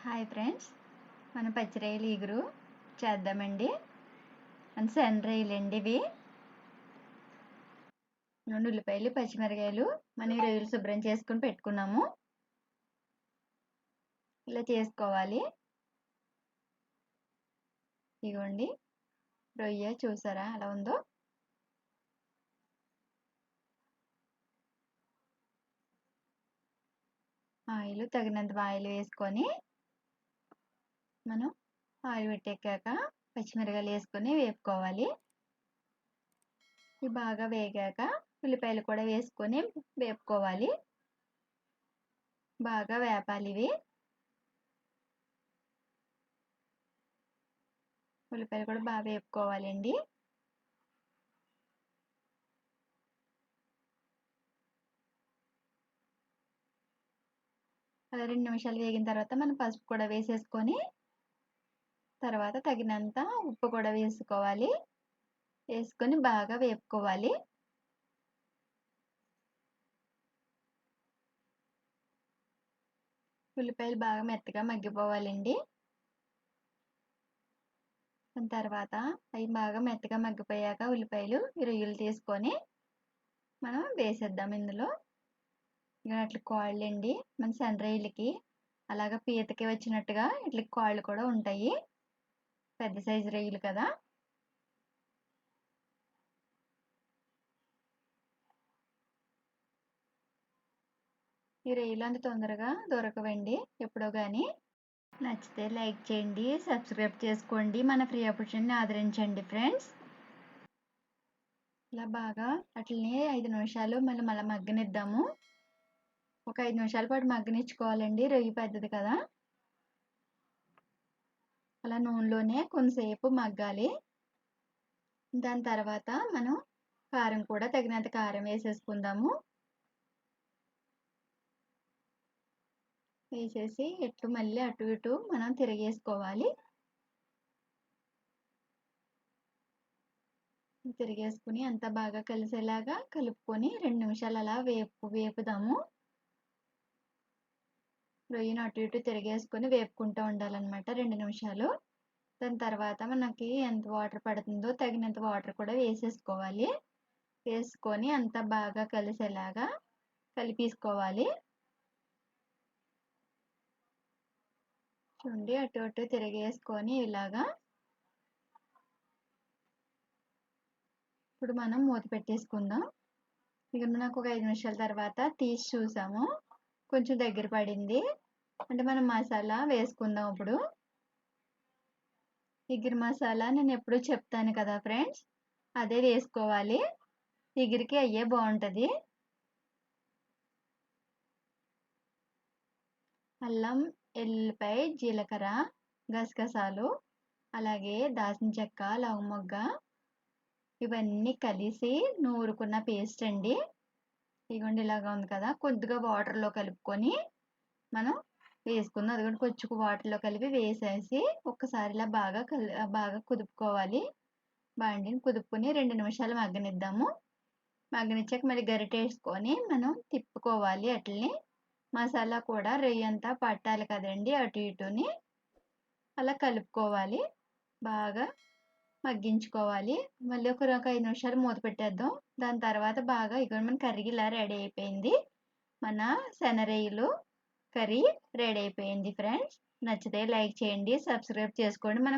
Hi friends, మన పచ్చిరొయ్యలు ఇగురు చేద్దామండి. మన శనరొయ్యలండి ఇవి. ఉల్లిపాయలు, పచ్చిమిరకాయలు మన రొయ్యలు శుభ్రం చేసుకుని పెట్టుకున్నాము. ఇలా చేసుకోవాలి. ఇగోండి రొయ్య చూసారా ఎలా ఉందో. ఆయిల్ తగినంత ఆయిల్ వేసుకొని మనం ఆయిల్ పెట్టెక్కాక పచ్చిమిరకాయలు వేసుకొని వేపుకోవాలి. ఇవి బాగా వేగాక ఉల్లిపాయలు కూడా వేసుకొని వేపుకోవాలి. బాగా వేపాలి ఇవి. ఉల్లిపాయలు కూడా బాగా వేపుకోవాలండి. అలా 2 నిమిషాలు వేగిన తర్వాత మనం పసుపు కూడా వేసేసుకొని తర్వాత తగినంత ఉప్పు కూడా వేసుకోవాలి. వేసుకొని బాగా వేపుకోవాలి. ఉల్లిపాయలు బాగా మెత్తగా మగ్గిపోవాలండి. దాని తర్వాత అవి బాగా మెత్తగా మగ్గిపోయాక ఉల్లిపాయలు రొయ్యలు తీసుకొని మనం వేసేద్దాం ఇందులో. ఇట్లా కాళ్ళండి మన శనరొయ్యలకి అలాగా పీతకి వచ్చినట్టుగా ఇట్లా కాళ్ళు కూడా ఉంటాయి. పెద్ద సైజు రొయ్యలు కదా. ఈ రొయ్యలు అంత తొందరగా దొరకవండి ఎప్పుడో కానీ. నచ్చితే లైక్ చేయండి, సబ్స్క్రైబ్ చేసుకోండి, మన ఫ్రీ ఆపర్చునిటీని ఆదరించండి ఫ్రెండ్స్. ఇలా బాగా అట్లనే 5 నిమిషాలు మళ్ళీ మగ్గనిద్దాము. ఒక 5 నిమిషాల పాటు మగ్గనిచ్చుకోవాలండి. రొయ్య పెద్దది కదా. అలా నూనెలోనే కొంతసేపు మగ్గాలి. దాని తర్వాత మనం కారం కూడా తగినంత కారం వేసేసుకుందాము. వేసేసి ఇట్లు మళ్ళీ అటు ఇటు మనం తిరిగేసుకోవాలి. తిరిగేసుకుని అంతా బాగా కలిసేలాగా కలుపుకొని 2 నిమిషాలు అలా వేపుదాము. రొయ్యను అటు ఇటు తిరిగేసుకొని వేపుకుంటూ ఉండాలన్నమాట 2 నిమిషాలు. దాని తర్వాత మనకి ఎంత వాటర్ పడుతుందో తగినంత వాటర్ కూడా వేసేసుకోవాలి. వేసుకొని అంతా బాగా కలిసేలాగా కలిపేసుకోవాలి. చూడండి అటు అటు తిరిగేసుకొని ఇలాగా. ఇప్పుడు మనం మూత పెట్టేసుకుందాం. ఇక నాకు ఒక 5 నిమిషాల తర్వాత తీసి చూసాము. కొంచెం దగ్గర పడింది. అంటే మనం మసాలా వేసుకుందాం ఇప్పుడు. ఇగురు మసాలా నేను ఎప్పుడూ చెప్తాను కదా ఫ్రెండ్స్, అదే వేసుకోవాలి. ఇగురికి అయ్యే బాగుంటుంది. అల్లం, ఎల్లిపాయ, జీలకర్ర, గసగసాలు, అలాగే దాల్చిన చెక్క, లవంగ, ఇవన్నీ కలిసి నూరుకున్న పేస్ట్ అండి. ఇదిగోండి ఇలాగా ఉంది కదా. కొద్దిగా వాటర్లో కలుపుకొని మనం వేసుకుందాం. అదిగోండి కొంచెం వాటర్లో కలిపి వేసేసి ఒక్కసారి ఇలా బాగా కుదుపుకోవాలి. బాండిని కుదుపుకొని 2 నిమిషాలు మగ్గనిద్దాము. మగ్గనిచ్చాక మళ్ళీ గరిటె వేసుకొని మనం తిప్పుకోవాలి. అట్లని మసాలా కూడా రొయ్య అంతా పట్టాలి కదండి అటు ఇటుని. అలా కలుపుకోవాలి. బాగా మగ్గించుకోవాలి. మళ్ళీ ఒక 5 నిమిషాలు మూత పెట్టేద్దాం. దాని తర్వాత బాగా ఇక్కడ మన కర్రీ ఇలా రెడీ అయిపోయింది. మన శనరొయ్యలు కర్రీ రెడీ అయిపోయింది ఫ్రెండ్స్. నచ్చితే లైక్ చేయండి, సబ్స్క్రైబ్ చేసుకోండి. మన